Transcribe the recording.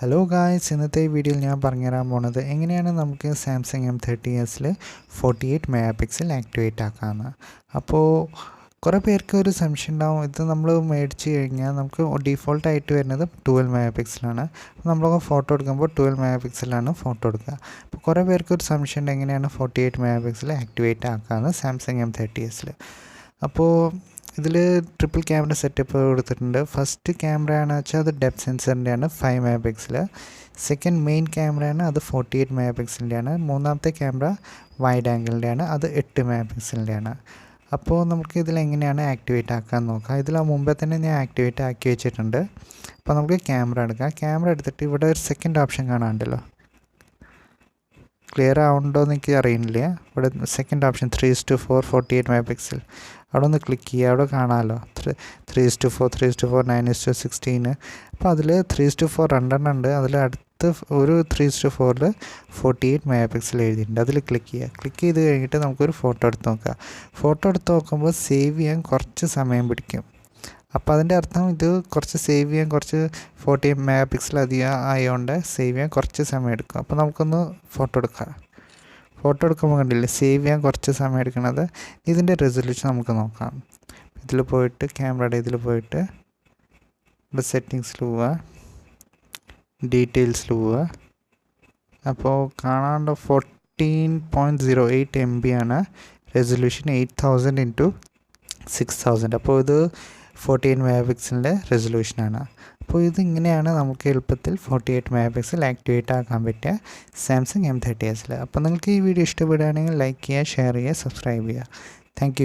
Hello guys, ഇന്നത്തെ ഈ വീഡിയോയിൽ ഞാൻ പറഞ്ഞുതരാൻ പോണത് എങ്ങനെയാണ് നമുക്ക് സാംസങ് M30sൽ 48 മെഗാ പിക്സൽ ആക്ടിവേറ്റ് ആക്കാമെന്ന്. അപ്പോൾ കുറേ പേർക്ക് ഒരു സംശയം ഉണ്ടാവും, ഇത് നമ്മൾ മേടിച്ച് കഴിഞ്ഞാൽ നമുക്ക് ഡിഫോൾട്ടായിട്ട് വരുന്നത് 12 മെഗാ പിക്സലാണ്. നമ്മളൊക്കെ ഫോട്ടോ എടുക്കുമ്പോൾ 12 മെഗാ പിക്സലാണ് ഫോട്ടോ എടുക്കുക. അപ്പോൾ കുറേ പേർക്ക് ഒരു സംശയം ഉണ്ട്, എങ്ങനെയാണ് 48 മെഗാ പിക്സൽ ആക്ടിവേറ്റ് ആക്കാമെന്ന് സാംസങ് M30sൽ. അപ്പോൾ ഇതിൽ ട്രിപ്പിൾ ക്യാമറ സെറ്റപ്പ് കൊടുത്തിട്ടുണ്ട്. ഫസ്റ്റ് ക്യാമറയാണ് വെച്ചാൽ അത് ഡെപ്ത് സെൻസറിൻ്റെയാണ് 5 മെഗാ പിക്സൽ. സെക്കൻഡ് മെയിൻ ക്യാമറയാണ്, അത് 48 മെഗാ പിക്സലിൻ്റെയാണ്. മൂന്നാമത്തെ ക്യാമറ വൈഡ് ആംഗിളിൻ്റെയാണ്, അത് 8 മെഗാ പിക്സലിൻ്റെയാണ്. അപ്പോൾ നമുക്ക് ഇതിലെങ്ങനെയാണ് ആക്ടിവേറ്റ് ആക്കാൻ നോക്കാം. ഇതിൽ മുമ്പേ തന്നെ ഞാൻ ആക്ടിവേറ്റ് ആക്കി വെച്ചിട്ടുണ്ട്. അപ്പോൾ നമുക്ക് ക്യാമറ എടുക്കാം. ക്യാമറ എടുത്തിട്ട് ഇവിടെ ഒരു സെക്കൻഡ് ഓപ്ഷൻ കാണാനുണ്ടല്ലോ, ക്ലിയർ ആവുന്നുണ്ടോ എന്ന് എനിക്ക് അറിയുന്നില്ല. ഇവിടെ സെക്കൻഡ് ഓപ്ഷൻ 3:4 48 മെഗാ പിക്സൽ, അവിടെ ഒന്ന് ക്ലിക്ക് ചെയ്യുക. അവിടെ കാണാമല്ലോ 3:4 3:4 9:16. അപ്പോൾ അതിൽ 3:4 രണ്ടെണ്ണം ഉണ്ട്. അതിൽ അടുത്ത് ഒരു 3:4ൽ 48 മെഗാ പിക്സൽ എഴുതിയിട്ടുണ്ട്. അതിൽ ക്ലിക്ക് ചെയ്യുക. ക്ലിക്ക് ചെയ്ത് കഴിഞ്ഞിട്ട് നമുക്കൊരു ഫോട്ടോ എടുത്ത് നോക്കാം. ഫോട്ടോ എടുത്ത് നോക്കുമ്പോൾ സേവ് ചെയ്യാൻ കുറച്ച് സമയം പിടിക്കും. അപ്പോൾ അതിൻ്റെ അർത്ഥം ഇത് കുറച്ച് സേവ് ചെയ്യാൻ കുറച്ച് 48 മെഗാ പിക്സൽ അധികം ആയതുകൊണ്ട് സേവ് ചെയ്യാൻ കുറച്ച് സമയം എടുക്കും. അപ്പോൾ നമുക്കൊന്ന് ഫോട്ടോ എടുക്കാം. ഫോട്ടോ എടുക്കുമ്പോൾ കണ്ടില്ലേ, സേവ് ചെയ്യാൻ കുറച്ച് സമയം എടുക്കണത്. ഇതിൻ്റെ റെസൊല്യൂഷൻ നമുക്ക് നോക്കാം. ഇതിൽ പോയിട്ട് ക്യാമറയുടെ ഇതിൽ പോയിട്ട് ഇവിടെ സെറ്റിങ്സിൽ പോവുക, ഡീറ്റെയിൽസിൽ പോവുക. അപ്പോൾ കാണാണ്ട് 14.08 MB ആണ് റെസൊല്യൂഷൻ, 8000 × 6000. അപ്പോൾ ഇത് 48 മെഗാ പിക്സലിൻ്റെ റെസൊല്യൂഷനാണ്. അപ്പോൾ ഇതിങ്ങനെയാണ് നമുക്ക് എളുപ്പത്തിൽ 48 മെഗാ പിക്സൽ ആക്ടിവേറ്റ് ആക്കാൻ പറ്റുക സാംസങ് M30sൽ. അപ്പോൾ നിങ്ങൾക്ക് ഈ വീഡിയോ ഇഷ്ടപ്പെടുകയാണെങ്കിൽ ലൈക്ക് ചെയ്യുക, ഷെയർ ചെയ്യുക, സബ്സ്ക്രൈബ് ചെയ്യുക. താങ്ക്